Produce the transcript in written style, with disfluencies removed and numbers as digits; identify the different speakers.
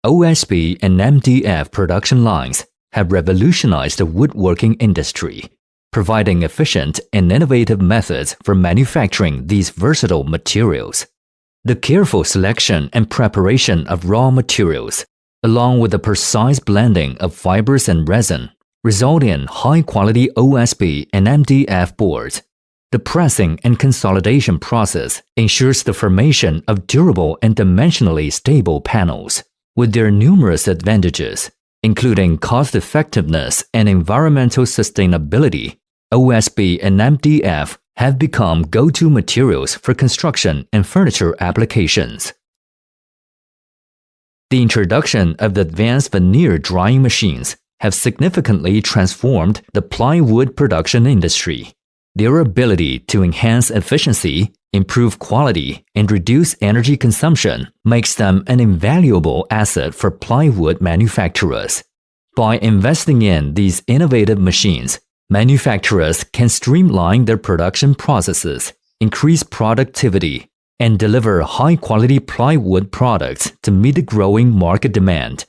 Speaker 1: OSB and MDF production lines have revolutionized the woodworking industry, providing efficient and innovative methods for manufacturing these versatile materials. The careful selection and preparation of raw materials, along with the precise blending of fibers and resin, result in high-quality OSB and MDF boards. The pressing and consolidation process ensures the formation of durable and dimensionally stable panels. With their numerous advantages, including cost-effectiveness and environmental sustainability, OSB and MDF have become go-to materials for construction and furniture applications. The introduction of the advanced veneer drying machines have significantly transformed the plywood production industry. Their ability to enhance efficiency, improve quality, and reduce energy consumption makes them an invaluable asset for plywood manufacturers. By investing in these innovative machines, manufacturers can streamline their production processes, increase productivity, and deliver high-quality plywood products to meet the growing market demand.